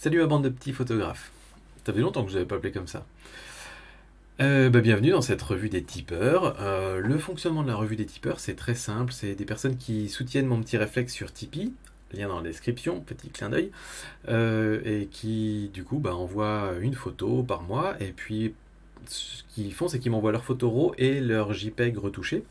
Salut ma bande de petits photographes. Ça fait longtemps que je n'avais pas appelé comme ça. Bienvenue dans cette revue des tipeurs. Le fonctionnement de la revue des tipeurs, c'est très simple. C'est des personnes qui soutiennent mon petit réflexe sur Tipeee, lien dans la description, petit clin d'œil, et qui du coup envoient une photo par mois. Et puis ce qu'ils font, c'est qu'ils m'envoient leur photo RAW et leur JPEG retouché.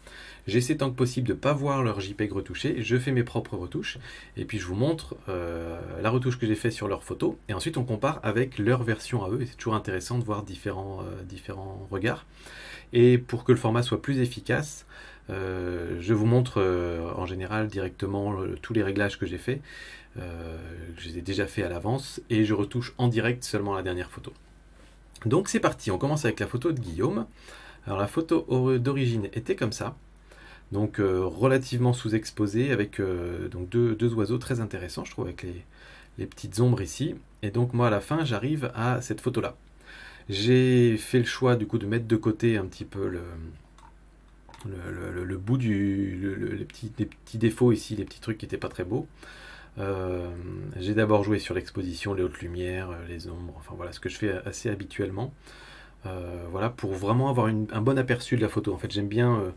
J'essaie tant que possible de ne pas voir leur JPEG retouché, je fais mes propres retouches, et puis je vous montre la retouche que j'ai fait sur leurs photos, et ensuite on compare avec leur version à eux, et c'est toujours intéressant de voir différents regards. Et pour que le format soit plus efficace, je vous montre en général directement tous les réglages que j'ai fait, je les ai déjà fait à l'avance, et je retouche en direct seulement la dernière photo. Donc c'est parti, on commence avec la photo de Guillaume. Alors la photo d'origine était comme ça, donc relativement sous-exposée, avec donc deux oiseaux très intéressants, je trouve, avec les petites ombres ici. Et donc moi à la fin j'arrive à cette photo là. J'ai fait le choix du coup de mettre de côté un petit peu le bout les petits défauts ici, les petits trucs qui n'étaient pas très beaux. J'ai d'abord joué sur l'exposition, les hautes lumières, les ombres, enfin voilà ce que je fais assez habituellement. Voilà, pour vraiment avoir un bon aperçu de la photo. En fait, j'aime bien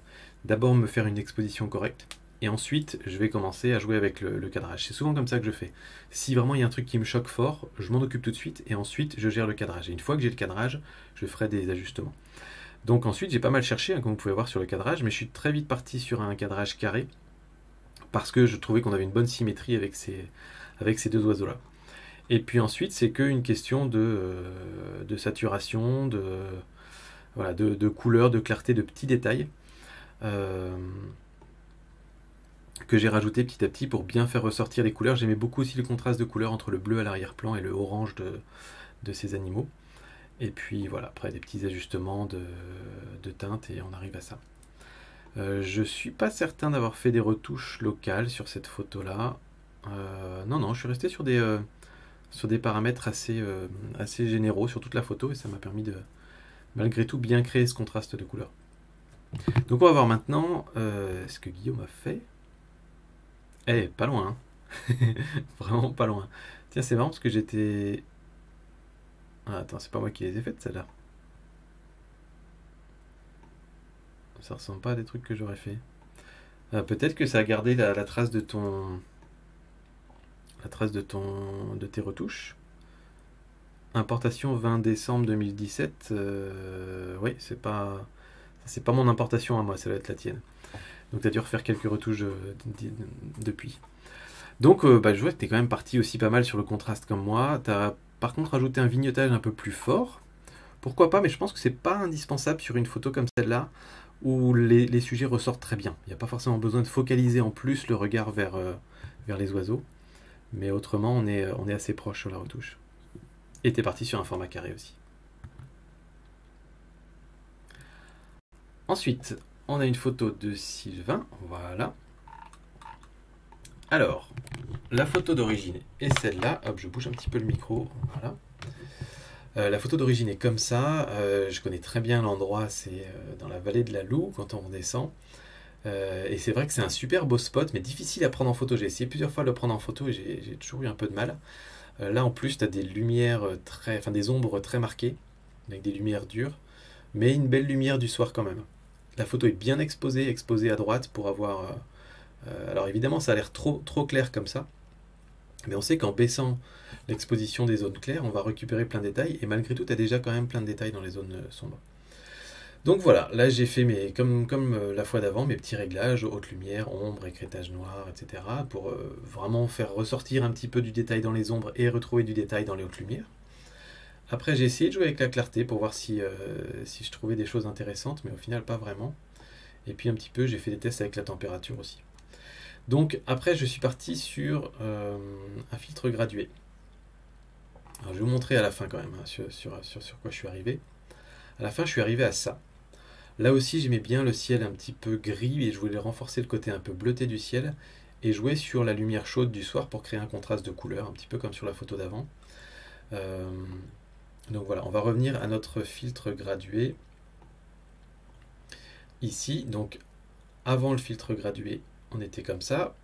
d'abord me faire une exposition correcte, et ensuite je vais commencer à jouer avec le cadrage. C'est souvent comme ça que je fais. Si vraiment il y a un truc qui me choque fort, je m'en occupe tout de suite, et ensuite je gère le cadrage. Et une fois que j'ai le cadrage, je ferai des ajustements. Donc ensuite, j'ai pas mal cherché, comme vous pouvez voir sur le cadrage, mais je suis très vite parti sur un cadrage carré, parce que je trouvais qu'on avait une bonne symétrie avec ces deux oiseaux-là. Et puis ensuite, c'est qu'une question de saturation, voilà, de couleur, de clarté, de petits détails que j'ai rajouté petit à petit pour bien faire ressortir les couleurs. J'aimais beaucoup aussi le contraste de couleurs entre le bleu à l'arrière-plan et le orange de ces animaux. Et puis voilà, après des petits ajustements de teinte, et on arrive à ça. Je suis pas certain d'avoir fait des retouches locales sur cette photo-là. Non, je suis resté sur des paramètres assez généraux sur toute la photo, et ça m'a permis de, malgré tout, bien créer ce contraste de couleurs. Donc on va voir maintenant ce que Guillaume a fait. Eh, pas loin, hein. Vraiment pas loin. Tiens, c'est marrant parce que j'étais... Ah, attends, c'est pas moi qui les ai faites, celle-là. Ça ressemble pas à des trucs que j'aurais fait. Peut-être que ça a gardé la trace de ton... de tes retouches. Importation 20 décembre 2017. Oui, c'est pas mon importation à moi, ça va être la tienne. Donc tu as dû refaire quelques retouches depuis. Donc je vois que tu es quand même parti aussi pas mal sur le contraste comme moi. Tu as par contre rajouté un vignettage un peu plus fort. Pourquoi pas, mais je pense que c'est pas indispensable sur une photo comme celle-là, où les sujets ressortent très bien. Il n'y a pas forcément besoin de focaliser en plus le regard vers les oiseaux. Mais autrement, on est assez proche sur la retouche. Et tu es parti sur un format carré aussi. Ensuite, on a une photo de Sylvain, voilà. Alors, la photo d'origine est celle-là. Hop, je bouge un petit peu le micro, voilà. La photo d'origine est comme ça. Je connais très bien l'endroit, c'est dans la vallée de la Loue, quand on redescend. Et c'est vrai que c'est un super beau spot, mais difficile à prendre en photo. J'ai essayé plusieurs fois de le prendre en photo, et j'ai toujours eu un peu de mal. Là, en plus, tu as des lumières des ombres très marquées, avec des lumières dures, mais une belle lumière du soir quand même. La photo est bien exposée à droite pour avoir... alors évidemment, ça a l'air trop clair comme ça, mais on sait qu'en baissant l'exposition des zones claires, on va récupérer plein de détails, et malgré tout, tu as déjà quand même plein de détails dans les zones sombres. Donc voilà, là j'ai fait comme la fois d'avant, mes petits réglages, haute lumière, ombre, écrêtage noir, etc. pour vraiment faire ressortir un petit peu du détail dans les ombres et retrouver du détail dans les hautes lumières. Après j'ai essayé de jouer avec la clarté pour voir si je trouvais des choses intéressantes, mais au final pas vraiment. Et puis un petit peu j'ai fait des tests avec la température aussi. Donc après je suis parti sur un filtre gradué. Alors, je vais vous montrer à la fin quand même sur quoi je suis arrivé. À la fin je suis arrivé à ça. Là aussi, j'aimais bien le ciel un petit peu gris, et je voulais renforcer le côté un peu bleuté du ciel et jouer sur la lumière chaude du soir pour créer un contraste de couleurs, un petit peu comme sur la photo d'avant. Donc voilà, on va revenir à notre filtre gradué. Ici, donc avant le filtre gradué, on était comme ça,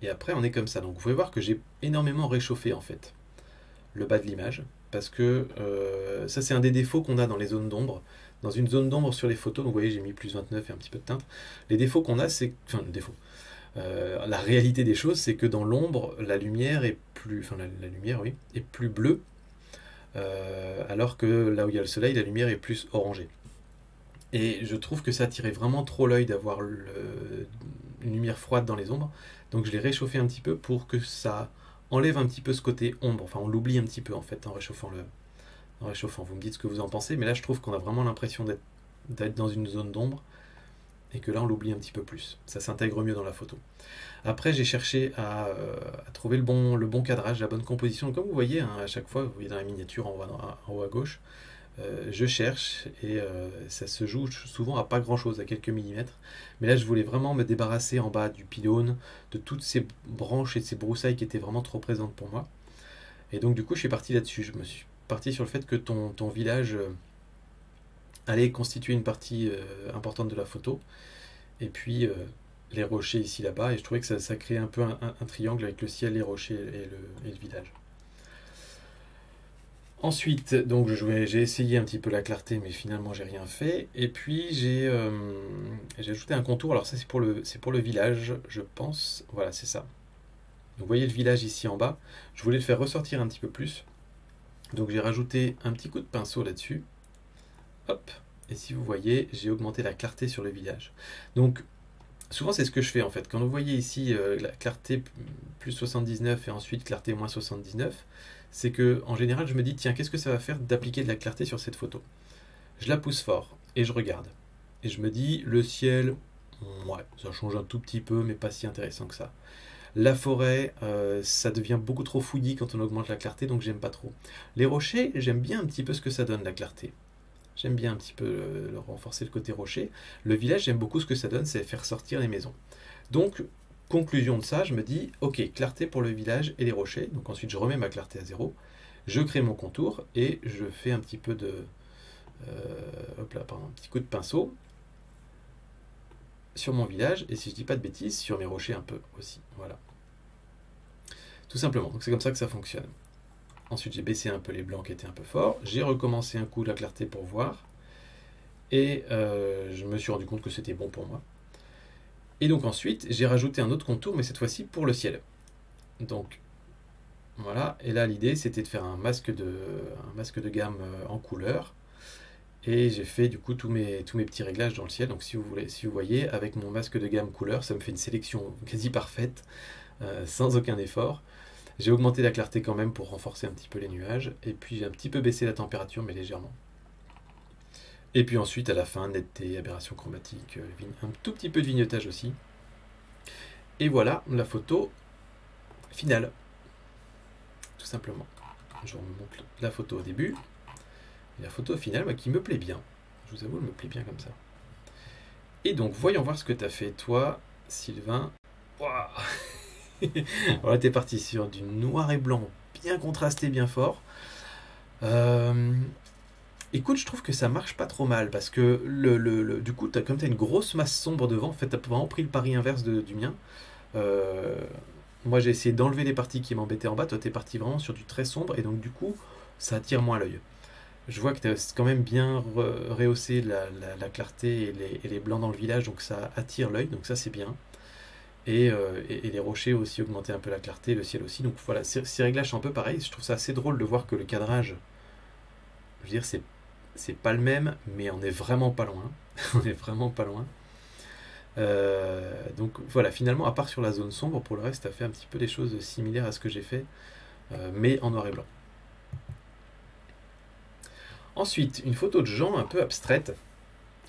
et après on est comme ça. Donc vous pouvez voir que j'ai énormément réchauffé en fait. le bas de l'image, parce que ça c'est un des défauts qu'on a dans les zones d'ombre. Dans une zone d'ombre sur les photos, donc vous voyez j'ai mis plus 29 et un petit peu de teinte, les défauts qu'on a, c'est... Enfin, le défaut. La réalité des choses, c'est que dans l'ombre, la lumière est plus... Enfin, la lumière, oui, est plus bleue, alors que là où il y a le soleil, la lumière est plus orangée. Et je trouve que ça attirait vraiment trop l'œil d'avoir une lumière froide dans les ombres. Donc je l'ai réchauffé un petit peu pour que ça enlève un petit peu ce côté ombre. Enfin, on l'oublie un petit peu en fait en réchauffant. Vous me dites ce que vous en pensez, mais là je trouve qu'on a vraiment l'impression d'être dans une zone d'ombre et que là on l'oublie un petit peu plus. Ça s'intègre mieux dans la photo. Après, j'ai cherché à trouver le bon cadrage, la bonne composition. Donc, comme vous voyez, hein, à chaque fois, vous voyez dans la miniature en haut à gauche, je cherche et ça se joue souvent à pas grand chose, à quelques millimètres. Mais là, je voulais vraiment me débarrasser en bas du pylône, de toutes ces branches et de ces broussailles qui étaient vraiment trop présentes pour moi. Et donc, du coup, je suis parti là-dessus. Je me suis parti sur le fait que ton village allait constituer une partie importante de la photo. Et puis, les rochers ici, là-bas. Et je trouvais que ça créait un peu un triangle avec le ciel, les rochers et le village. Ensuite, donc j'ai essayé un petit peu la clarté, mais finalement j'ai rien fait. Et puis j'ai ajouté un contour. Alors ça c'est pour le village, je pense. Voilà, c'est ça. Donc vous voyez le village ici en bas. Je voulais le faire ressortir un petit peu plus. Donc j'ai rajouté un petit coup de pinceau là-dessus. Hop. Et si vous voyez, j'ai augmenté la clarté sur le village. Donc souvent c'est ce que je fais en fait. Quand vous voyez ici la clarté plus 79 et ensuite clarté moins 79, c'est que en général je me dis tiens, qu'est-ce que ça va faire d'appliquer de la clarté sur cette photo? Je la pousse fort et je regarde. Et je me dis le ciel, ouais, ça change un tout petit peu mais pas si intéressant que ça. La forêt, ça devient beaucoup trop fouillis quand on augmente la clarté, donc j'aime pas trop. Les rochers, j'aime bien un petit peu ce que ça donne la clarté. J'aime bien un petit peu renforcer le côté rocher. Le village, j'aime beaucoup ce que ça donne, c'est faire sortir les maisons. Donc, conclusion de ça, je me dis, ok, clarté pour le village et les rochers. Donc ensuite, je remets ma clarté à 0. Je crée mon contour et je fais un petit peu de... hop là, pardon, un petit coup de pinceau sur mon village. Et si je dis pas de bêtises, sur mes rochers un peu aussi. Voilà. Tout simplement. Donc c'est comme ça que ça fonctionne. Ensuite, j'ai baissé un peu les blancs qui étaient un peu forts. J'ai recommencé un coup la clarté pour voir. Et je me suis rendu compte que c'était bon pour moi. Et donc ensuite, j'ai rajouté un autre contour, mais cette fois-ci pour le ciel. Donc, voilà. Et là, l'idée, c'était de faire un masque de gamme en couleur. Et j'ai fait du coup tous mes petits réglages dans le ciel. Donc si vous voyez, avec mon masque de gamme couleur, ça me fait une sélection quasi parfaite, sans aucun effort. J'ai augmenté la clarté quand même pour renforcer un petit peu les nuages. Et puis j'ai un petit peu baissé la température, mais légèrement. Et puis ensuite, à la fin, netteté, aberration chromatique, un tout petit peu de vignettage aussi. Et voilà la photo finale. Tout simplement. Je vous montre la photo au début. Et la photo finale, qui me plaît bien. Je vous avoue, elle me plaît bien comme ça. Et donc, voyons voir ce que tu as fait, toi, Sylvain. Waouh. Voilà, t'es parti sur du noir et blanc bien contrasté, bien fort. Écoute, je trouve que ça marche pas trop mal parce que du coup, comme tu as une grosse masse sombre devant, en fait, tu as vraiment pris le pari inverse du mien. Moi, j'ai essayé d'enlever les parties qui m'embêtaient en bas. Toi, tu es parti vraiment sur du très sombre et donc, du coup, ça attire moins l'œil. Je vois que tu as quand même bien rehaussé la clarté et les blancs dans le village, donc ça attire l'œil, donc ça, c'est bien. Et les rochers aussi augmenter un peu la clarté, le ciel aussi. Donc voilà, ces réglages sont un peu pareils. Je trouve ça assez drôle de voir que le cadrage, je veux dire, c'est pas le même, mais on est vraiment pas loin. On est vraiment pas loin. Donc voilà, finalement, à part sur la zone sombre, pour le reste, tu as fait un petit peu des choses similaires à ce que j'ai fait, mais en noir et blanc. Ensuite, une photo de Jean un peu abstraite.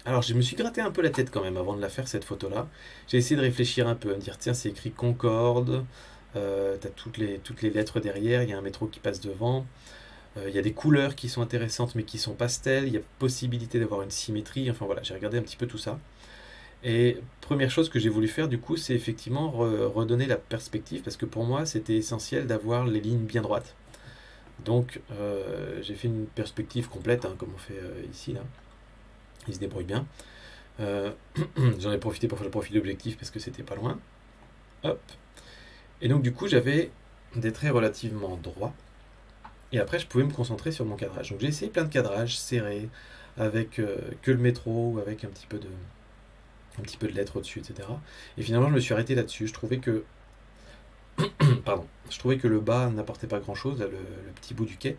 Alors, je me suis gratté un peu la tête quand même avant de la faire, cette photo-là. J'ai essayé de réfléchir un peu, à me dire, tiens, c'est écrit Concorde, t'as toutes les lettres derrière, il y a un métro qui passe devant, il y a des couleurs qui sont intéressantes mais qui sont pastel, il y a possibilité d'avoir une symétrie, enfin voilà, j'ai regardé un petit peu tout ça. Et première chose que j'ai voulu faire du coup, c'est effectivement redonner la perspective, parce que pour moi, c'était essentiel d'avoir les lignes bien droites. Donc, j'ai fait une perspective complète, hein, comme on fait ici, là. Il se débrouille bien. J'en ai profité pour faire le profil d'objectif parce que c'était pas loin. Hop. Et donc du coup j'avais des traits relativement droits. Et après, je pouvais me concentrer sur mon cadrage. Donc j'ai essayé plein de cadrages serrés, avec que le métro, ou avec un petit peu de lettres au-dessus, etc. Et finalement, je me suis arrêté là-dessus. Je trouvais que, pardon, je trouvais que le bas n'apportait pas grand-chose, là, le petit bout du quai.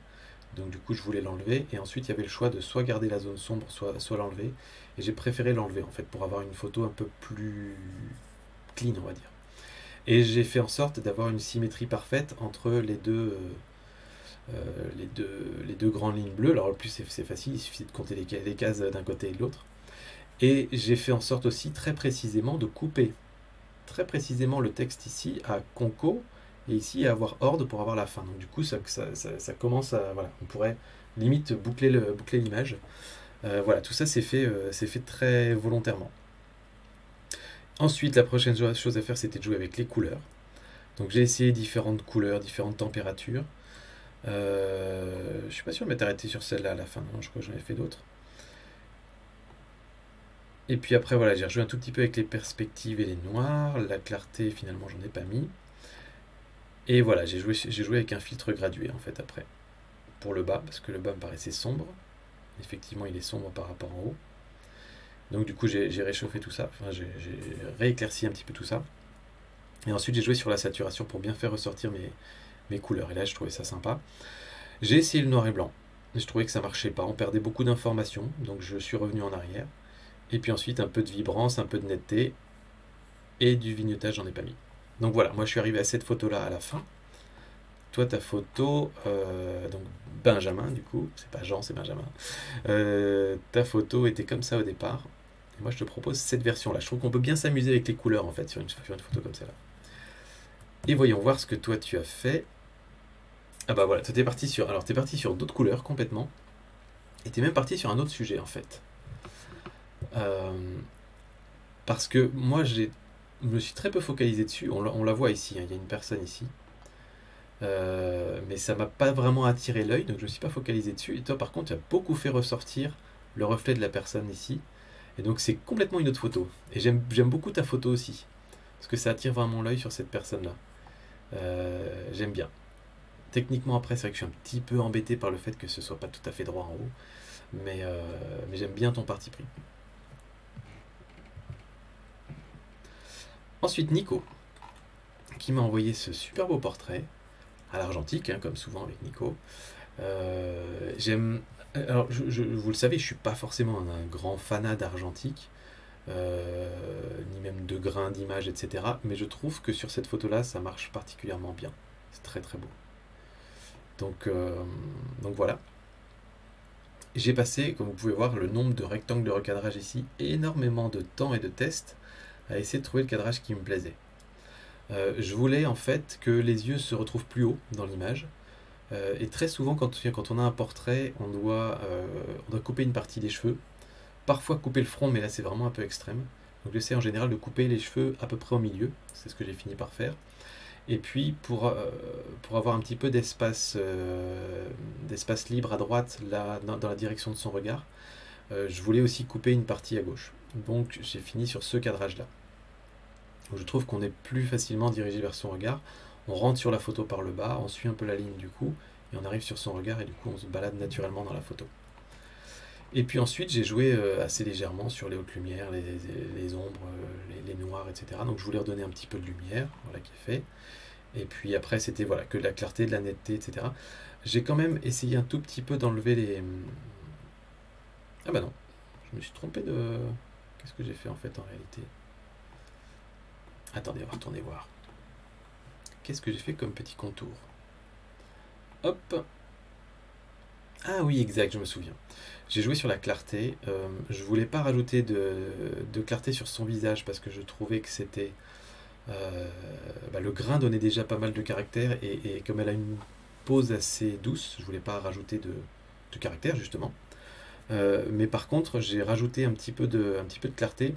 Donc du coup, je voulais l'enlever. Et ensuite, il y avait le choix de soit garder la zone sombre, soit l'enlever. Et j'ai préféré l'enlever, en fait, pour avoir une photo un peu plus clean, on va dire. Et j'ai fait en sorte d'avoir une symétrie parfaite entre les deux grandes lignes bleues. Alors, en plus, c'est facile, il suffit de compter les cases d'un côté et de l'autre. Et j'ai fait en sorte aussi, très précisément, de couper très précisément le texte ici à Conco et ici à avoir Horde pour avoir la fin. Donc du coup, ça commence à... Voilà, on pourrait limite boucler l'image. Voilà, tout ça c'est fait très volontairement. Ensuite, la prochaine chose à faire, c'était de jouer avec les couleurs. Donc j'ai essayé différentes couleurs, différentes températures. Je suis pas sûr de m'être arrêté sur celle-là à la fin, non, je crois que j'en ai fait d'autres. Et puis après, voilà, j'ai rejoué un tout petit peu avec les perspectives et les noirs. La clarté, finalement, j'en ai pas mis. Et voilà, j'ai joué avec un filtre gradué, en fait, après. Pour le bas, parce que le bas me paraissait sombre. Effectivement, il est sombre par rapport en haut. Donc du coup, j'ai réchauffé tout ça. Enfin, j'ai rééclairci un petit peu tout ça. Et ensuite, j'ai joué sur la saturation pour bien faire ressortir mes couleurs. Et là, je trouvais ça sympa. J'ai essayé le noir et blanc. Je trouvais que ça marchait pas. On perdait beaucoup d'informations. Donc je suis revenu en arrière. Et puis ensuite, un peu de vibrance, un peu de netteté. Et du vignettage, j'en ai pas mis. Donc voilà, moi je suis arrivé à cette photo-là à la fin. Toi, ta photo, donc Benjamin, du coup, c'est pas Jean, c'est Benjamin. Ta photo était comme ça au départ. Et moi, je te propose cette version-là. Je trouve qu'on peut bien s'amuser avec les couleurs, en fait, sur une photo comme celle-là. Et voyons voir ce que toi, tu as fait. Ah bah voilà, t'es parti sur... Alors, t'es parti sur d'autres couleurs, complètement. Et t'es même parti sur un autre sujet, en fait. Euh, parce que moi, je me suis très peu focalisé dessus. On la voit ici, hein, il y a une personne ici. Mais ça m'a pas vraiment attiré l'œil, donc je me suis pas focalisé dessus. Et toi, par contre, tu as beaucoup fait ressortir le reflet de la personne ici. Et donc, c'est complètement une autre photo. Et j'aime beaucoup ta photo aussi, parce que ça attire vraiment l'œil sur cette personne-là. J'aime bien. Techniquement, après, c'est vrai que je suis un petit peu embêté par le fait que ce soit pas tout à fait droit en haut. Mais j'aime bien ton parti pris. Ensuite, Nico, qui m'a envoyé ce super beau portrait à l'argentique, hein, comme souvent avec Nico. J'aime. Alors, vous le savez, je suis pas forcément un grand fanat d'argentique, ni même de grains d'image, etc. Mais je trouve que sur cette photo-là, ça marche particulièrement bien. C'est très très beau. Donc voilà. J'ai passé, comme vous pouvez voir, le nombre de rectangles de recadrage ici, énormément de temps et de tests à essayer de trouver le cadrage qui me plaisait. Je voulais en fait que les yeux se retrouvent plus haut dans l'image. Et très souvent, quand on a un portrait, on doit couper une partie des cheveux. Parfois couper le front, mais là c'est vraiment un peu extrême. Donc j'essaie en général de couper les cheveux à peu près au milieu. C'est ce que j'ai fini par faire. Et puis pour avoir un petit peu d'espace libre à droite, là, dans la direction de son regard, je voulais aussi couper une partie à gauche. Donc j'ai fini sur ce cadrage-là. Je trouve qu'on est plus facilement dirigé vers son regard. On rentre sur la photo par le bas, on suit un peu la ligne du cou, et on arrive sur son regard, et du coup on se balade naturellement dans la photo. Et puis ensuite j'ai joué assez légèrement sur les hautes lumières, les ombres, les noirs, etc. Donc je voulais redonner un petit peu de lumière, voilà qui est fait. Et puis après c'était voilà, que de la clarté, de la netteté, etc. J'ai quand même essayé un tout petit peu d'enlever les... Ah bah non, je me suis trompé de... Qu'est-ce que j'ai fait en fait en réalité? Attendez, on va retourner voir. Qu'est-ce que j'ai fait comme petit contour? Hop. Ah oui, exact, je me souviens. J'ai joué sur la clarté. Je voulais pas rajouter de clarté sur son visage parce que je trouvais que c'était... le grain donnait déjà pas mal de caractère et comme elle a une pose assez douce, je voulais pas rajouter de caractère justement. Mais par contre, j'ai rajouté un petit peu de clarté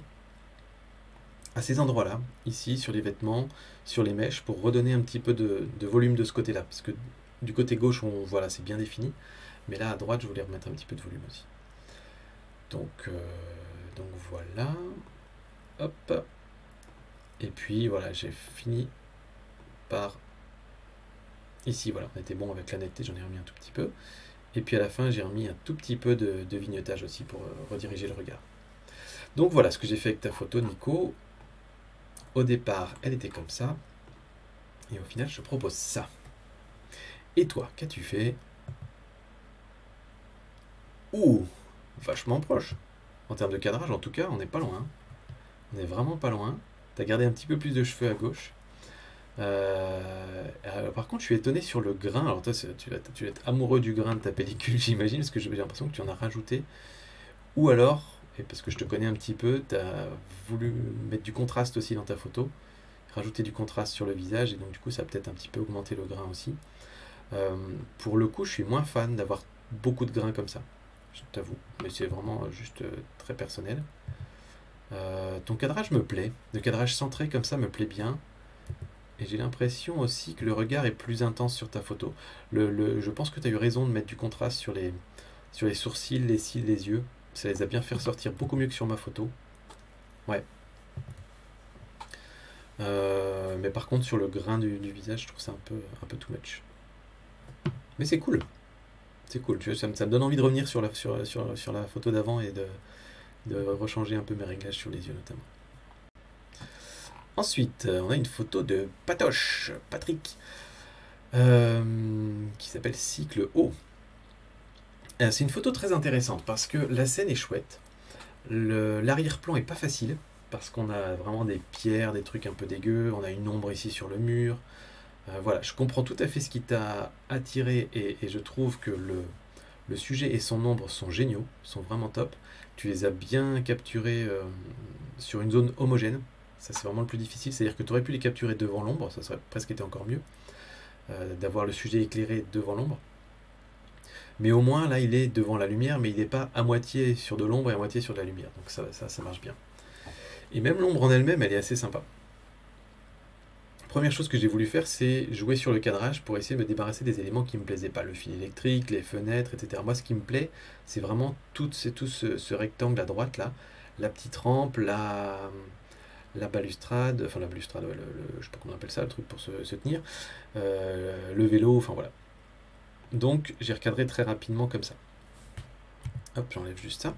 à ces endroits-là, ici, sur les vêtements, sur les mèches, pour redonner un petit peu de volume de ce côté-là. Parce que du côté gauche, voilà, c'est bien défini. Mais là, à droite, je voulais remettre un petit peu de volume aussi. Donc voilà. Hop. Et puis, voilà, j'ai fini par Ici, voilà, on était bon avec la netteté, j'en ai remis un tout petit peu. Et puis à la fin, j'ai remis un tout petit peu de vignettage aussi pour rediriger le regard. Donc voilà ce que j'ai fait avec ta photo, Nico. Au départ, elle était comme ça. Et au final, je propose ça. Et toi, qu'as-tu fait? Ouh, vachement proche. En termes de cadrage, en tout cas, on n'est pas loin. On est vraiment pas loin. T'as gardé un petit peu plus de cheveux à gauche. Par contre, je suis étonné sur le grain. Alors toi, tu vas être amoureux du grain de ta pellicule, j'imagine, parce que j'ai l'impression que tu en as rajouté. Ou alors, et parce que je te connais un petit peu, tu as voulu mettre du contraste aussi dans ta photo, rajouter du contraste sur le visage, et donc du coup, ça a peut-être un petit peu augmenté le grain aussi. Pour le coup, je suis moins fan d'avoir beaucoup de grains comme ça, je t'avoue, mais c'est vraiment juste très personnel. Ton cadrage me plaît, le cadrage centré comme ça me plaît bien. Et j'ai l'impression aussi que le regard est plus intense sur ta photo. Je pense que tu as eu raison de mettre du contraste sur les sourcils, les cils, les yeux. Ça les a bien fait ressortir beaucoup mieux que sur ma photo. Ouais. Mais par contre, sur le grain du visage, je trouve ça un peu too much. Mais c'est cool. C'est cool. Ça me donne envie de revenir sur la photo d'avant et de rechanger un peu mes réglages sur les yeux notamment. Ensuite, on a une photo de Patoche, Patrick, qui s'appelle Cycle O. C'est une photo très intéressante parce que la scène est chouette. L'arrière-plan est pas facile parce qu'on a vraiment des pierres, des trucs un peu dégueux. On a une ombre ici sur le mur. Voilà, je comprends tout à fait ce qui t'a attiré et je trouve que le sujet et son ombre sont géniaux, sont vraiment top. Tu les as bien capturés sur une zone homogène. Ça, c'est vraiment le plus difficile. C'est-à-dire que tu aurais pu les capturer devant l'ombre, ça serait presque été encore mieux, d'avoir le sujet éclairé devant l'ombre. Mais au moins, là, il est devant la lumière, mais il n'est pas à moitié sur de l'ombre et à moitié sur de la lumière. Donc ça marche bien. Et même l'ombre en elle-même, elle est assez sympa. Première chose que j'ai voulu faire, c'est jouer sur le cadrage pour essayer de me débarrasser des éléments qui ne me plaisaient pas. Le fil électrique, les fenêtres, etc. Moi, ce qui me plaît, c'est vraiment tout ce rectangle à droite, là. La petite rampe, la balustrade, enfin la balustrade, ouais, je sais pas comment on appelle ça, le truc pour se tenir, le vélo, enfin voilà. Donc j'ai recadré très rapidement comme ça. Hop, j'enlève juste ça.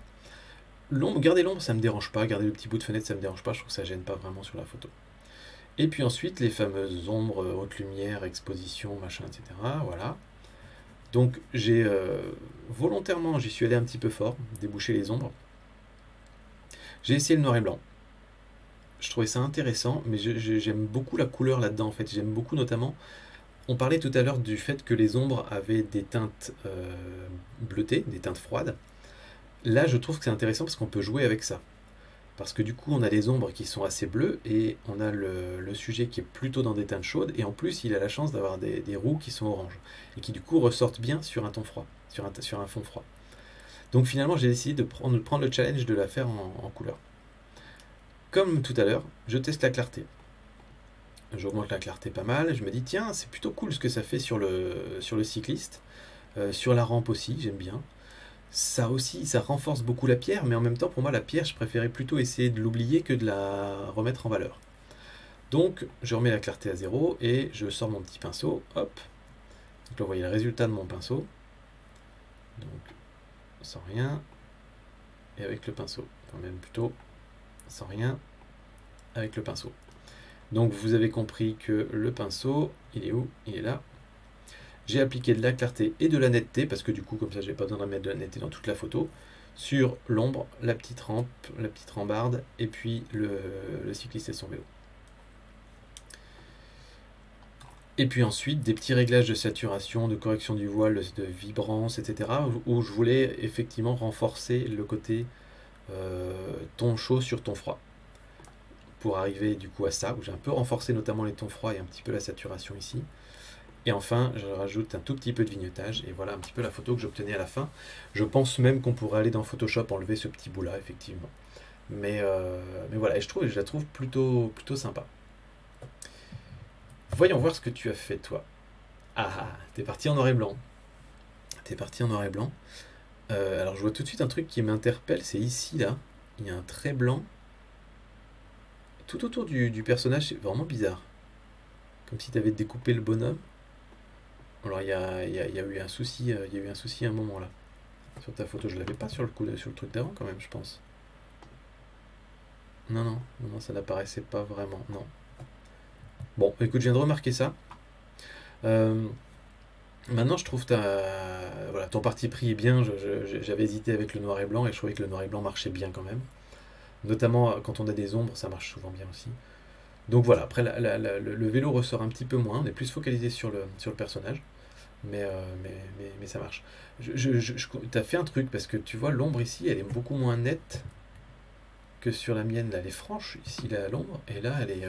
Garder l'ombre, ça me dérange pas, garder le petit bout de fenêtre, ça me dérange pas, je trouve que ça gêne pas vraiment sur la photo. Et puis ensuite, les fameuses ombres, haute lumière, exposition, machin, etc. Voilà. Donc j'ai volontairement, j'y suis allé un petit peu fort, déboucher les ombres. J'ai essayé le noir et blanc. Je trouvais ça intéressant, mais j'aime beaucoup la couleur là-dedans en fait. J'aime beaucoup notamment. On parlait tout à l'heure du fait que les ombres avaient des teintes bleutées, des teintes froides. Là, je trouve que c'est intéressant parce qu'on peut jouer avec ça. Parce que du coup, on a des ombres qui sont assez bleues et on a le sujet qui est plutôt dans des teintes chaudes. Et en plus, il a la chance d'avoir des roues qui sont oranges et qui du coup ressortent bien sur un ton froid, sur un fond froid. Donc finalement, j'ai décidé de prendre le challenge de la faire en couleur. Comme tout à l'heure, je teste la clarté. J'augmente la clarté pas mal. Je me dis, tiens, c'est plutôt cool ce que ça fait sur le cycliste. Sur la rampe aussi, j'aime bien. Ça aussi, ça renforce beaucoup la pierre, mais en même temps, pour moi, la pierre, je préférais plutôt essayer de l'oublier que de la remettre en valeur. Donc, je remets la clarté à 0 et je sors mon petit pinceau. Hop. Donc là, vous voyez le résultat de mon pinceau. Donc, sans rien. Et avec le pinceau. Enfin, même plutôt sans rien avec le pinceau. Donc vous avez compris que le pinceau, il est où? Il est là. J'ai appliqué de la clarté et de la netteté, parce que du coup, comme ça, j'ai pas besoin de mettre de la netteté dans toute la photo, sur l'ombre, la petite rampe, la petite rambarde, et puis le cycliste et son vélo. Et puis ensuite, des petits réglages de saturation, de correction du voile, de vibrance, etc., où je voulais effectivement renforcer le côté ton chaud sur ton froid. Pour arriver du coup à ça, où j'ai un peu renforcé notamment les tons froids et un petit peu la saturation ici. Et enfin, je rajoute un tout petit peu de vignettage, et voilà un petit peu la photo que j'obtenais à la fin. Je pense même qu'on pourrait aller dans Photoshop enlever ce petit bout là, effectivement. Mais voilà, et je la trouve plutôt sympa. Voyons voir ce que tu as fait toi. Ah, t'es parti en noir et blanc. T'es parti en noir et blanc. Alors je vois tout de suite un truc qui m'interpelle, c'est ici là, il y a un trait blanc. Tout autour du personnage, c'est vraiment bizarre. Comme si tu avais découpé le bonhomme. Alors il y a eu un souci, il y a eu un souci à un moment là. Sur ta photo, je l'avais pas sur le coup, sur le truc d'avant quand même, je pense. Non, non, non, non, ça n'apparaissait pas vraiment, non. Bon, écoute, je viens de remarquer ça. Euh, Maintenant, je trouve voilà, ton parti pris est bien. J'avais hésité avec le noir et blanc et je trouvais que le noir et blanc marchait bien quand même. Notamment quand on a des ombres, ça marche souvent bien aussi. Donc voilà, après le vélo ressort un petit peu moins, on est plus focalisé sur le personnage, mais ça marche. Tu as fait un truc parce que tu vois, l'ombre ici, elle est beaucoup moins nette que sur la mienne. Là, elle est franche ici, là, l'ombre, et là, elle est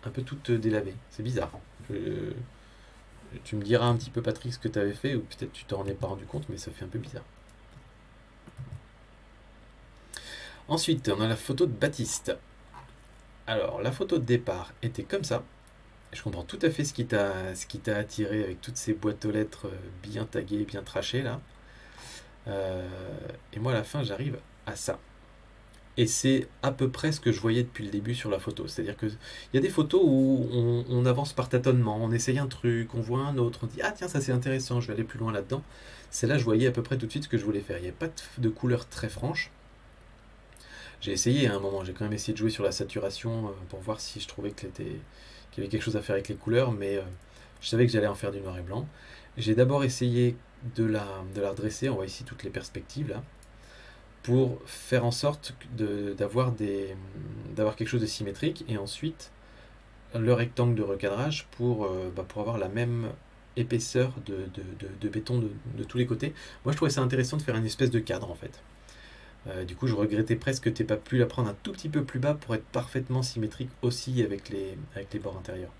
un peu toute délavée. C'est bizarre. Je- Tu me diras un petit peu, Patrick, ce que tu avais fait, ou peut-être tu t'en es pas rendu compte, mais ça fait un peu bizarre. Ensuite, on a la photo de Baptiste. Alors, la photo de départ était comme ça. Je comprends tout à fait ce qui t'a attiré avec toutes ces boîtes aux lettres bien taguées, bien trachées là. Euh, et moi, à la fin, j'arrive à ça. Et c'est à peu près ce que je voyais depuis le début sur la photo. C'est-à-dire qu'il y a des photos où on avance par tâtonnement, on essaye un truc, on voit un autre, on dit ah tiens, ça c'est intéressant, je vais aller plus loin là-dedans. C'est là je voyais à peu près tout de suite ce que je voulais faire. Il n'y avait pas de couleur très franche. J'ai essayé à un moment, j'ai quand même essayé de jouer sur la saturation pour voir si je trouvais qu'il y avait quelque chose à faire avec les couleurs, mais je savais que j'allais en faire du noir et blanc. J'ai d'abord essayé de la redresser, on voit ici toutes les perspectives là, pour faire en sorte d'avoir quelque chose de symétrique, et ensuite le rectangle de recadrage pour avoir la même épaisseur de béton de tous les côtés. Moi je trouvais ça intéressant de faire une espèce de cadre en fait. Du coup, je regrettais presque que tu n'aies pas pu la prendre un tout petit peu plus bas pour être parfaitement symétrique aussi avec les bords intérieurs.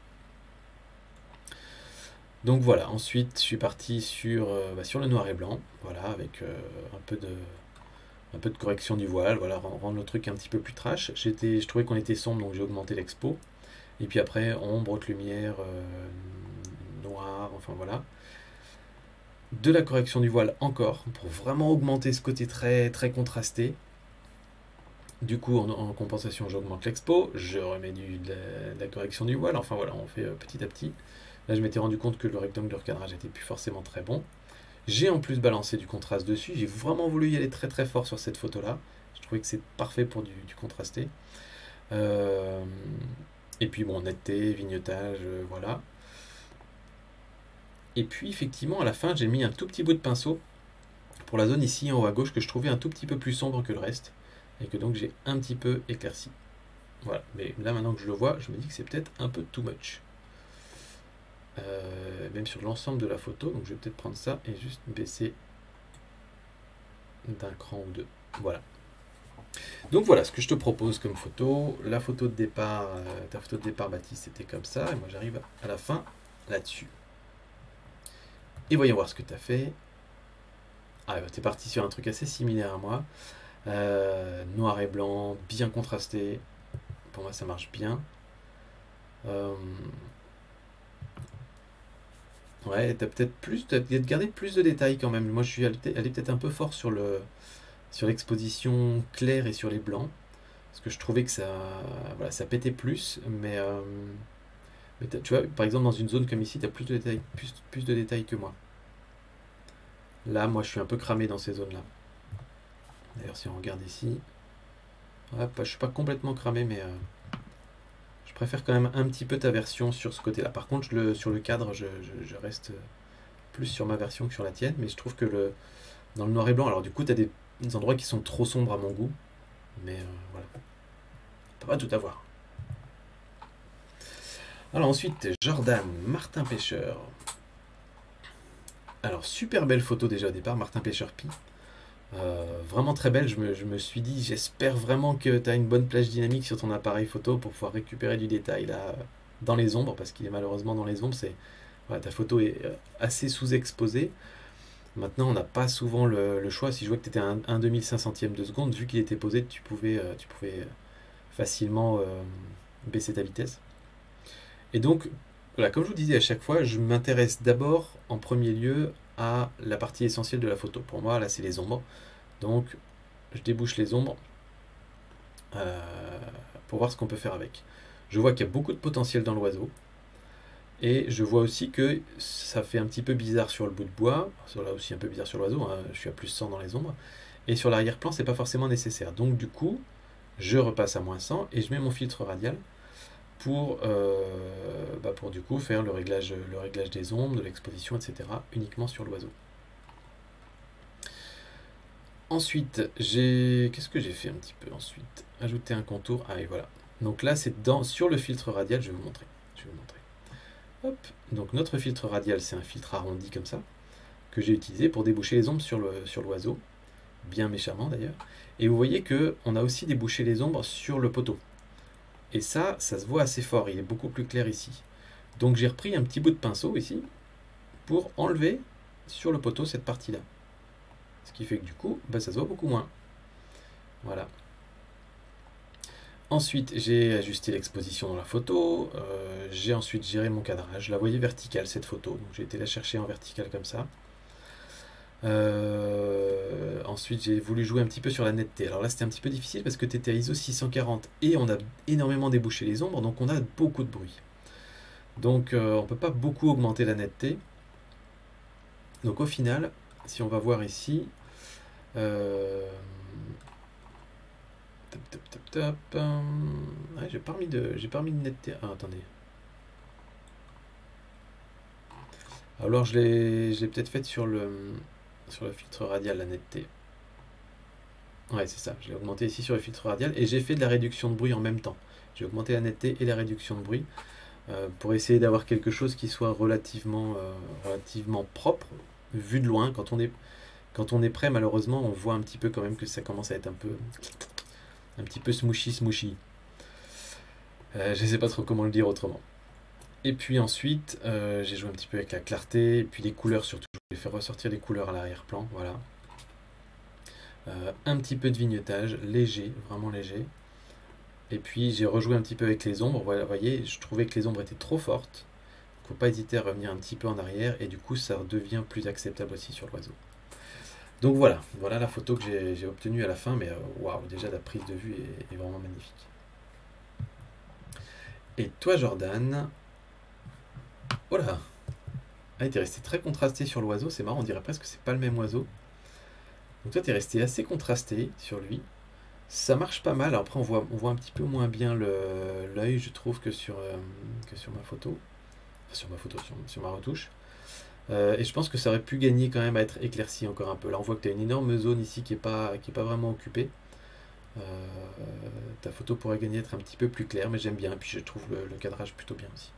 Donc voilà, ensuite je suis parti sur le noir et blanc, voilà, avec un peu de correction du voile, voilà, rendre le truc un petit peu plus trash. Je trouvais qu'on était sombre, donc j'ai augmenté l'expo. Et puis après, ombre, haute lumière, noir, enfin voilà. De la correction du voile encore, pour vraiment augmenter ce côté très, très contrasté. Du coup, en compensation, j'augmente l'expo, je remets de la correction du voile, enfin voilà, on fait petit à petit. Là, je m'étais rendu compte que le rectangle de recadrage n'était plus forcément très bon. J'ai en plus balancé du contraste dessus, j'ai vraiment voulu y aller très très fort sur cette photo-là. Je trouvais que c'est parfait pour du contrasté. Euh, et puis bon, netteté, vignettage, voilà. Et puis effectivement, à la fin, j'ai mis un tout petit bout de pinceau pour la zone ici en haut à gauche que je trouvais un tout petit peu plus sombre que le reste et que donc j'ai un petit peu éclairci. Voilà, mais là maintenant que je le vois, je me dis que c'est peut-être un peu too much. Même sur l'ensemble de la photo, donc je vais peut-être prendre ça et juste baisser d'un cran ou deux. Voilà. Donc voilà ce que je te propose comme photo. La photo de départ, ta photo de départ Baptiste, c'était comme ça, et moi j'arrive à la fin là-dessus. Et voyons voir ce que tu as fait. Ah, tu es parti sur un truc assez similaire à moi. Noir et blanc, bien contrasté. Pour moi, ça marche bien. Euh, ouais, t'as peut-être gardé plus de détails quand même. Moi, je suis allé peut-être un peu fort sur l'exposition claire et sur les blancs. Parce que je trouvais que voilà, ça pétait plus. Mais tu vois, par exemple, dans une zone comme ici, tu as plus de détails que moi. Là, moi, je suis un peu cramé dans ces zones-là. D'ailleurs, si on regarde ici, hop, je suis pas complètement cramé, mais je préfère quand même un petit peu ta version sur ce côté-là. Par contre, sur le cadre, je reste plus sur ma version que sur la tienne, mais je trouve que dans le noir et blanc, alors du coup, tu as des endroits qui sont trop sombres à mon goût, mais voilà, t'as pas tout à voir. Alors ensuite, Jordan, Martin Pêcheur. Alors, super belle photo déjà au départ, Martin Pêcheur Pi. Vraiment très belle, je me suis dit, j'espère vraiment que tu as une bonne plage dynamique sur ton appareil photo pour pouvoir récupérer du détail là, dans les ombres, parce qu'il est malheureusement dans les ombres, voilà, ta photo est assez sous-exposée. Maintenant, on n'a pas souvent le choix. Si je vois que tu étais à un 2500e de seconde, vu qu'il était posé, tu pouvais facilement baisser ta vitesse. Et donc, voilà, comme je vous disais à chaque fois, je m'intéresse d'abord en premier lieu à la partie essentielle de la photo. Pour moi, là, c'est les ombres. Donc, je débouche les ombres pour voir ce qu'on peut faire avec. Je vois qu'il y a beaucoup de potentiel dans l'oiseau. Et je vois aussi que ça fait un petit peu bizarre sur le bout de bois, là aussi un peu bizarre sur l'oiseau, hein, je suis à plus 100 dans les ombres, et sur l'arrière-plan c'est pas forcément nécessaire. Donc du coup, je repasse à moins 100 et je mets mon filtre radial pour du coup faire le réglage des ombres, de l'exposition, etc. uniquement sur l'oiseau. Ensuite, qu'est-ce que j'ai fait un petit peu ensuite? Ajouter un contour. Ah et voilà. Donc là, c'est sur le filtre radial, je vais vous montrer. Hop. Donc notre filtre radial, c'est un filtre arrondi comme ça, que j'ai utilisé pour déboucher les ombres sur l'oiseau, bien méchamment d'ailleurs. Et vous voyez que on a aussi débouché les ombres sur le poteau. Et ça se voit assez fort, il est beaucoup plus clair ici. Donc j'ai repris un petit bout de pinceau ici, pour enlever sur le poteau cette partie-là. Ce qui fait que du coup, ça se voit beaucoup moins. Voilà. Ensuite, j'ai ajusté l'exposition dans la photo. J'ai ensuite géré mon cadrage. Je la voyais verticale cette photo, donc j'ai été la chercher en verticale comme ça. Ensuite, j'ai voulu jouer un petit peu sur la netteté. Alors là, c'était un petit peu difficile parce que tu étais à ISO 640 et on a énormément débouché les ombres, donc on a beaucoup de bruit. Donc on ne peut pas beaucoup augmenter la netteté. Donc au final, si on va voir ici, ouais, j'ai pas mis de netteté. Ah, attendez. Alors je l'ai peut-être faite sur le filtre radial, la netteté. Ouais, c'est ça. Je l'ai augmenté ici sur le filtre radial et j'ai fait de la réduction de bruit en même temps. J'ai augmenté la netteté et la réduction de bruit pour essayer d'avoir quelque chose qui soit relativement propre, vu de loin. Quand on est prêt, malheureusement, on voit un petit peu quand même que ça commence à être un petit peu smooshy. Je sais pas trop comment le dire autrement. Et puis ensuite, j'ai joué un petit peu avec la clarté, et puis les couleurs surtout. Je vais faire ressortir les couleurs à l'arrière-plan, voilà. Un petit peu de vignettage, léger, vraiment léger. Et puis j'ai rejoué un petit peu avec les ombres. Voilà, vous voyez, je trouvais que les ombres étaient trop fortes. Il ne faut pas hésiter à revenir un petit peu en arrière, et du coup ça devient plus acceptable aussi sur l'oiseau. Donc voilà la photo que j'ai obtenue à la fin, mais waouh, déjà la prise de vue est vraiment magnifique. Et toi Jordan, voilà, ah, t'es resté très contrasté sur l'oiseau, c'est marrant, on dirait presque que c'est pas le même oiseau. Donc toi t'es resté assez contrasté sur lui, ça marche pas mal. Après on voit un petit peu moins bien l'œil, je trouve, que sur ma photo, enfin, sur ma retouche. Et je pense que ça aurait pu gagner quand même à être éclairci encore un peu. Là on voit que tu as une énorme zone ici qui est pas vraiment occupée. Ta photo pourrait gagner à être un petit peu plus claire, mais j'aime bien, et puis je trouve le cadrage plutôt bien aussi.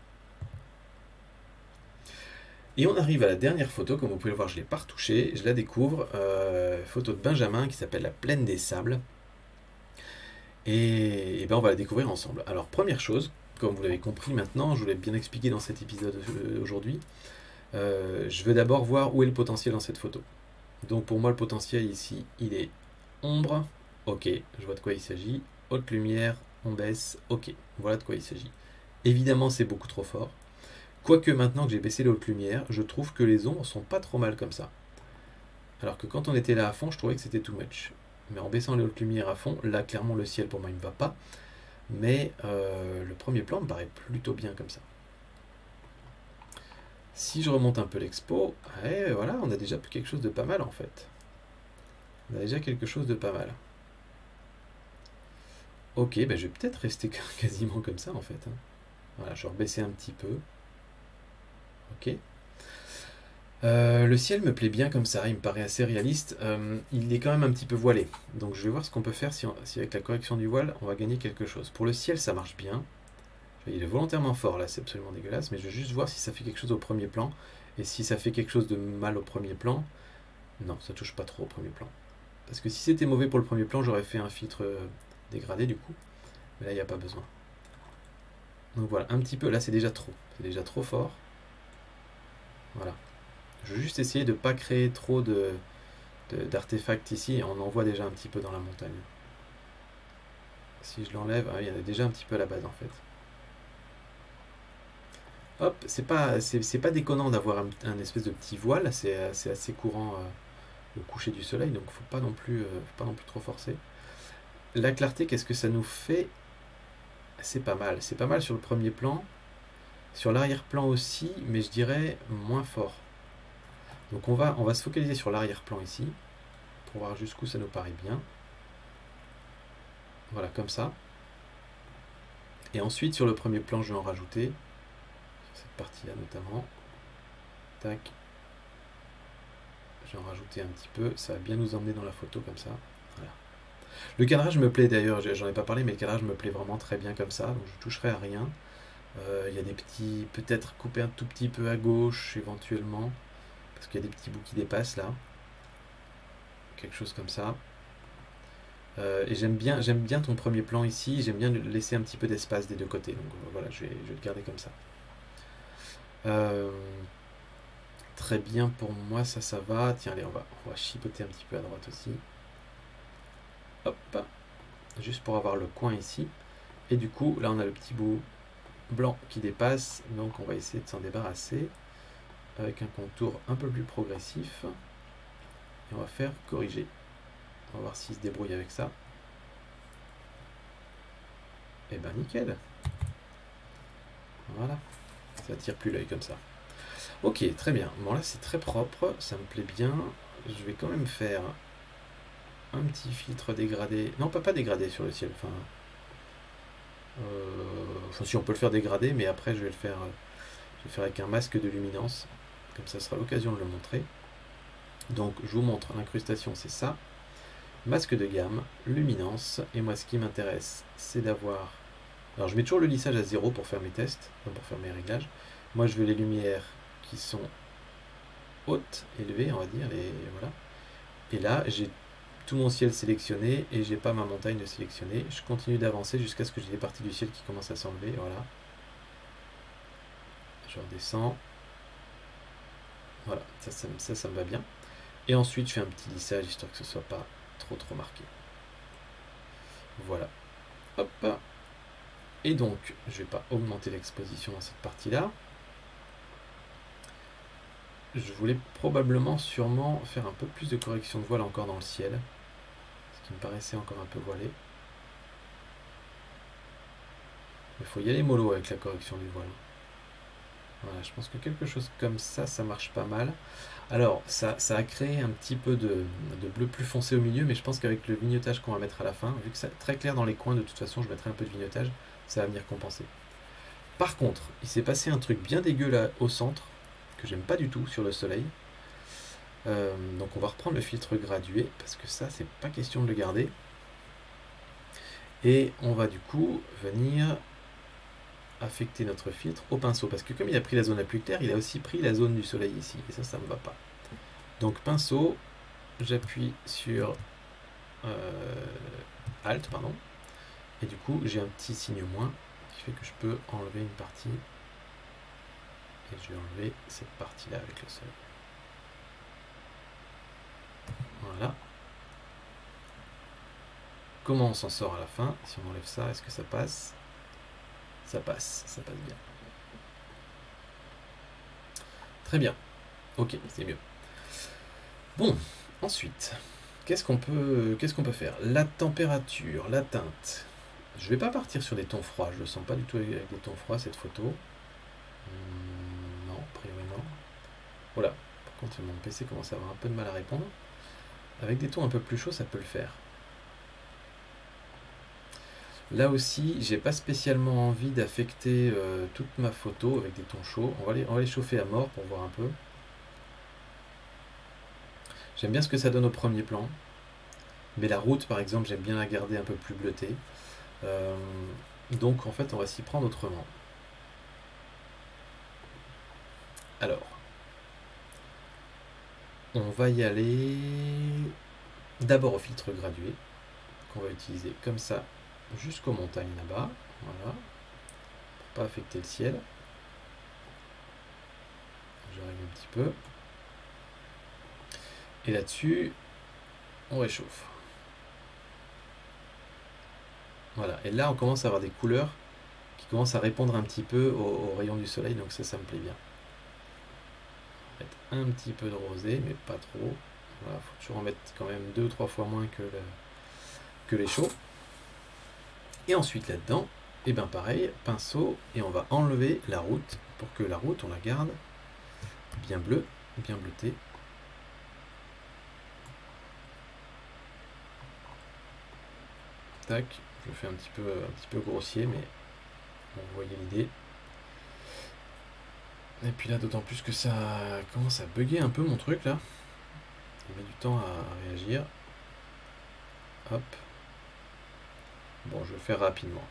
Et on arrive à la dernière photo, comme vous pouvez le voir, je ne l'ai pas retouchée, je la découvre, photo de Benjamin qui s'appelle La Plaine des Sables. Et ben on va la découvrir ensemble. Alors première chose, comme vous l'avez compris maintenant, je vous l'ai bien expliqué dans cet épisode aujourd'hui, je veux d'abord voir où est le potentiel dans cette photo. Donc pour moi le potentiel ici, il est ombre, ok, je vois de quoi il s'agit, haute lumière, on baisse, ok, voilà de quoi il s'agit. Évidemment c'est beaucoup trop fort. Quoique maintenant que j'ai baissé la haute lumière, je trouve que les ombres sont pas trop mal comme ça. Alors que quand on était là à fond, je trouvais que c'était too much. Mais en baissant les hautes lumières à fond, là clairement le ciel pour moi il ne va pas. Mais le premier plan me paraît plutôt bien comme ça. Si je remonte un peu l'expo, ouais, voilà, on a déjà quelque chose de pas mal en fait. On a déjà quelque chose de pas mal. Ok, ben je vais peut-être rester quasiment comme ça en fait. Voilà, je vais rebaisser un petit peu. Ok. Le ciel me plaît bien comme ça, il me paraît assez réaliste. Il est quand même un petit peu voilé. Donc je vais voir ce qu'on peut faire si avec la correction du voile, on va gagner quelque chose. Pour le ciel, ça marche bien. Il est volontairement fort là, c'est absolument dégueulasse. Mais je vais juste voir si ça fait quelque chose au premier plan. Et si ça fait quelque chose de mal au premier plan, non, ça touche pas trop au premier plan. Parce que si c'était mauvais pour le premier plan, j'aurais fait un filtre dégradé du coup. Mais là, il n'y a pas besoin. Donc voilà, un petit peu, là c'est déjà trop. C'est déjà trop fort. Voilà. Je veux juste essayer de ne pas créer trop d'artefacts ici. On en voit déjà un petit peu dans la montagne. Si je l'enlève, il y en a déjà un petit peu à la base en fait. Hop, c'est pas déconnant d'avoir un espèce de petit voile, c'est assez courant au coucher du soleil, donc faut pas non plus trop forcer. La clarté, qu'est-ce que ça nous fait? C'est pas mal sur le premier plan. Sur l'arrière-plan aussi, mais je dirais moins fort. Donc on va se focaliser sur l'arrière-plan ici, pour voir jusqu'où ça nous paraît bien. Voilà, comme ça. Et ensuite, sur le premier plan, je vais en rajouter, sur cette partie-là notamment. Tac. Je vais en rajouter un petit peu, ça va bien nous emmener dans la photo comme ça. Voilà. Le cadrage me plaît d'ailleurs, j'en ai pas parlé, mais le cadrage me plaît vraiment très bien comme ça, donc je toucherai à rien. Il y a des petits, peut-être couper un tout petit peu à gauche éventuellement, parce qu'il y a des petits bouts qui dépassent là. Quelque chose comme ça. Et j'aime bien ton premier plan ici, j'aime bien laisser un petit peu d'espace des deux côtés, donc voilà, je vais le garder comme ça. Très bien pour moi, ça va. Tiens, allez, on va chipoter un petit peu à droite aussi. Hop, juste pour avoir le coin ici. Et du coup, là on a le petit bout blanc qui dépasse, donc on va essayer de s'en débarrasser avec un contour un peu plus progressif. Et on va faire corriger. On va voir s'il se débrouille avec ça. Et ben nickel. Voilà. Ça attire plus l'œil comme ça. Ok, très bien. Bon là c'est très propre, ça me plaît bien. Je vais quand même faire un petit filtre dégradé. Non, pas dégradé sur le ciel. Enfin, si on peut le faire dégradé, mais après je vais le faire avec un masque de luminance. Comme ça sera l'occasion de le montrer. Donc je vous montre l'incrustation, c'est ça. Masque de gamme, luminance. Et moi ce qui m'intéresse, c'est d'avoir... Alors je mets toujours le lissage à 0 pour faire mes tests, pour faire mes réglages. Moi je veux les lumières qui sont hautes, élevées, on va dire. Voilà. Et là j'ai tout mon ciel sélectionné et j'ai pas ma montagne de sélectionner. Je continue d'avancer jusqu'à ce que j'ai des parties du ciel qui commencent à s'enlever. Voilà. Je redescends. Voilà, ça me va bien. Et ensuite, je fais un petit lissage histoire que ce soit pas trop marqué. Voilà. Hop. Et donc, je vais pas augmenter l'exposition dans cette partie-là. Je voulais probablement, sûrement, faire un peu plus de correction de voile encore dans le ciel. Ce qui me paraissait encore un peu voilé. Il faut y aller mollo avec la correction du voile. Voilà, je pense que quelque chose comme ça marche pas mal. Alors, ça a créé un petit peu de bleu plus foncé au milieu, mais je pense qu'avec le vignotage qu'on va mettre à la fin, vu que c'est très clair dans les coins, de toute façon, je mettrai un peu de vignotage, ça va venir compenser. Par contre, il s'est passé un truc bien dégueu là au centre, que j'aime pas du tout sur le soleil. Donc on va reprendre le filtre gradué, parce que ça, c'est pas question de le garder. Et on va du coup venir affecter notre filtre au pinceau, parce que comme il a pris la zone la plus claire, il a aussi pris la zone du soleil ici, et ça me va pas. Donc pinceau, j'appuie sur Alt, pardon, et du coup j'ai un petit signe moins qui fait que je peux enlever une partie, et je vais enlever cette partie là avec le soleil. Voilà. Comment on s'en sort à la fin? Si on enlève ça, est-ce que ça passe? Ça passe bien. Très bien. Ok, c'est mieux. Bon, ensuite, qu'est-ce qu'on peut faire? La température, la teinte. Je vais pas partir sur des tons froids, je le sens pas du tout avec des tons froids cette photo. Non, a priori non. Voilà, par contre mon PC commence à avoir un peu de mal à répondre. Avec des tons un peu plus chauds, ça peut le faire. Là aussi, j'ai pas spécialement envie d'affecter toute ma photo avec des tons chauds. On va les chauffer à mort pour voir un peu. J'aime bien ce que ça donne au premier plan. Mais la route, par exemple, j'aime bien la garder un peu plus bleutée. Donc, en fait, on va s'y prendre autrement. Alors, on va y aller d'abord au filtre gradué, qu'on va utiliser comme ça jusqu'aux montagnes là-bas. Voilà. Pour pas affecter le ciel. Je règle un petit peu. Et là-dessus, on réchauffe. Voilà, et là on commence à avoir des couleurs qui commencent à répondre un petit peu aux rayons du soleil, donc ça me plaît bien. On va mettre un petit peu de rosé, mais pas trop. Voilà, faut toujours en mettre quand même 2 ou 3 fois moins que les chauds. Et ensuite là-dedans, et bien pareil, pinceau, et on va enlever la route pour que la route, on la garde bien bleue, bien bleutée. Tac, je le fais un petit peu grossier, mais vous voyez l'idée. Et puis là, d'autant plus que ça commence à bugger un peu mon truc là. Il met du temps à réagir. Hop. Bon, je vais le faire rapidement.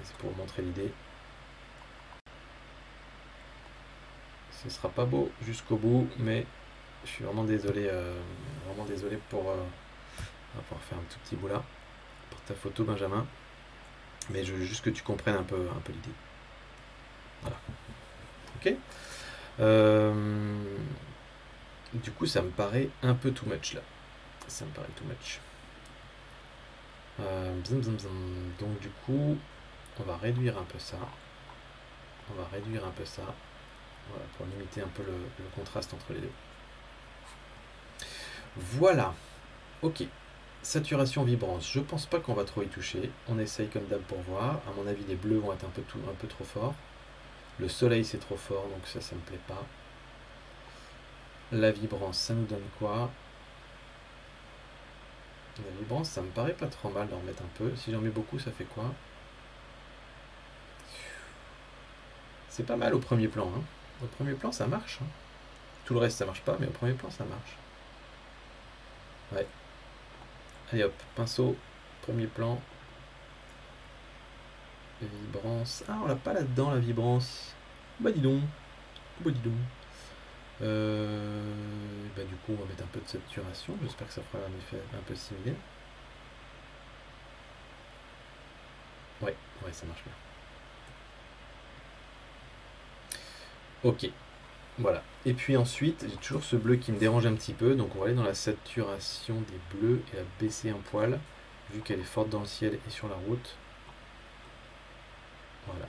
C'est pour vous montrer l'idée. Ce sera pas beau jusqu'au bout, mais je suis vraiment désolé pour on va pouvoir faire un tout petit bout là pour ta photo, Benjamin. Mais je veux juste que tu comprennes un peu l'idée. Voilà. Ok. Du coup, ça me paraît un peu too much là. Ça me paraît too much. Donc du coup, on va réduire un peu ça. Voilà, pour limiter un peu le contraste entre les deux. Voilà. Ok. Saturation, vibrance. Je pense pas qu'on va trop y toucher. On essaye comme d'hab pour voir. À mon avis, les bleus vont être un peu trop forts. Le soleil, c'est trop fort, donc ça me plaît pas. La vibrance, ça nous donne quoi? La vibrance, ça me paraît pas trop mal d'en mettre un peu. Si j'en mets beaucoup, ça fait quoi? C'est pas mal au premier plan. Hein. Au premier plan, ça marche. Hein. Tout le reste, ça marche pas, mais au premier plan, ça marche. Ouais. Allez hop, pinceau, premier plan. Vibrance. Ah, on l'a pas là-dedans, la vibrance. Bah dis donc. Bah dis donc. Du coup, on va mettre un peu de saturation. J'espère que ça fera un effet un peu similaire. Ouais, ça marche bien. Ok, voilà. Et puis ensuite, j'ai toujours ce bleu qui me dérange un petit peu. Donc on va aller dans la saturation des bleus et la baisser un poil, vu qu'elle est forte dans le ciel et sur la route. Voilà,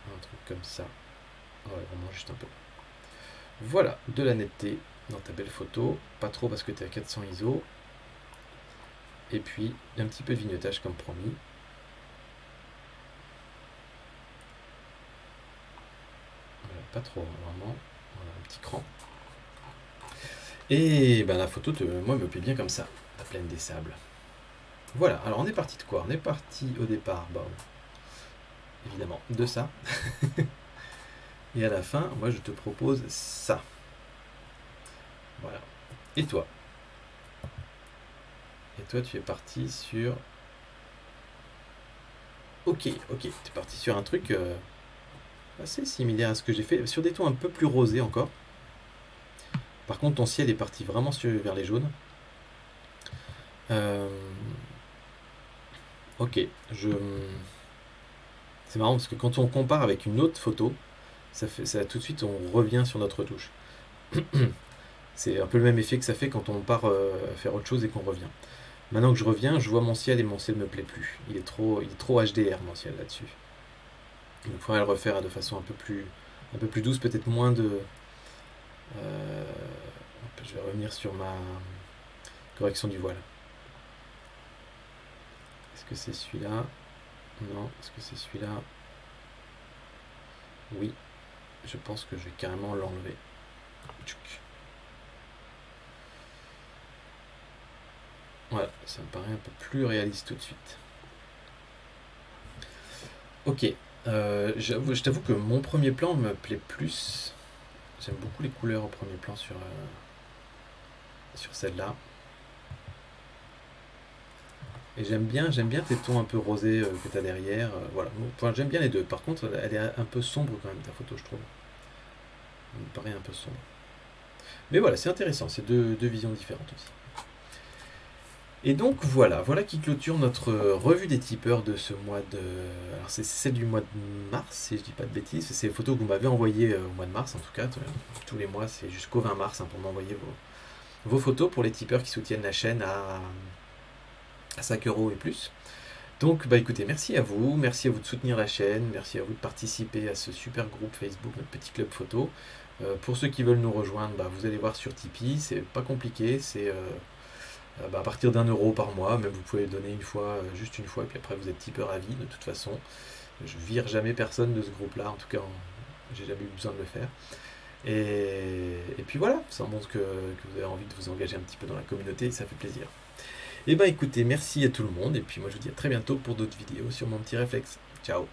un truc comme ça. Ouais, vraiment juste un peu. Voilà, de la netteté dans ta belle photo. Pas trop parce que tu es à 400 ISO. Et puis, un petit peu de vignetage comme promis. Voilà, pas trop, vraiment. Voilà, un petit cran. Et ben, la photo, moi, me plaît bien comme ça, la plaine des sables. Voilà, alors on est parti de quoi? On est parti au départ, bon, évidemment, de ça. Et à la fin, moi, je te propose ça. Voilà. Et toi? Et toi, tu es parti sur... Ok, tu es parti sur un truc assez similaire à ce que j'ai fait, sur des tons un peu plus rosés encore. Par contre, ton ciel est parti vraiment vers les jaunes. Ok, c'est marrant parce que quand on compare avec une autre photo, ça tout de suite on revient sur notre retouche. C'est un peu le même effet que ça fait quand on part faire autre chose et qu'on revient. Maintenant que je reviens, je vois mon ciel et mon ciel me plaît plus. Il est trop HDR mon ciel là-dessus. Donc il faudrait le refaire de façon un peu plus douce, peut-être moins de... je vais revenir sur ma correction du voile. Est-ce que c'est celui-là? Non. Est-ce que c'est celui-là? Oui. Je pense que je vais carrément l'enlever. Voilà, ça me paraît un peu plus réaliste tout de suite. Ok. Je t'avoue que mon premier plan me plaît plus. J'aime beaucoup les couleurs au premier plan sur celle-là. Et j'aime bien tes tons un peu rosés que tu as derrière. Voilà. Enfin, j'aime bien les deux. Par contre, elle est un peu sombre quand même, ta photo, je trouve. Elle me paraît un peu sombre. Mais voilà, c'est intéressant. C'est deux visions différentes aussi. Et donc voilà qui clôture notre revue des tipeurs de ce mois de... Alors c'est celle du mois de mars, si je dis pas de bêtises. C'est les photos que vous m'avez envoyées au mois de mars, en tout cas. Tous les mois, c'est jusqu'au 20 mars pour m'envoyer vos photos pour les tipeurs qui soutiennent la chaîne à 5 € et plus. Donc écoutez, merci à vous de soutenir la chaîne, merci à vous de participer à ce super groupe Facebook, notre petit club photo. Pour ceux qui veulent nous rejoindre, vous allez voir sur Tipeee, c'est pas compliqué, c'est... à partir d'1 € par mois, même vous pouvez donner juste une fois, et puis après vous êtes tipeur à vie de toute façon. Je vire jamais personne de ce groupe-là, en tout cas, j'ai jamais eu besoin de le faire. Et puis voilà, ça montre que vous avez envie de vous engager un petit peu dans la communauté, ça fait plaisir. Et ben écoutez, merci à tout le monde, et puis moi je vous dis à très bientôt pour d'autres vidéos sur mon petit réflexe. Ciao!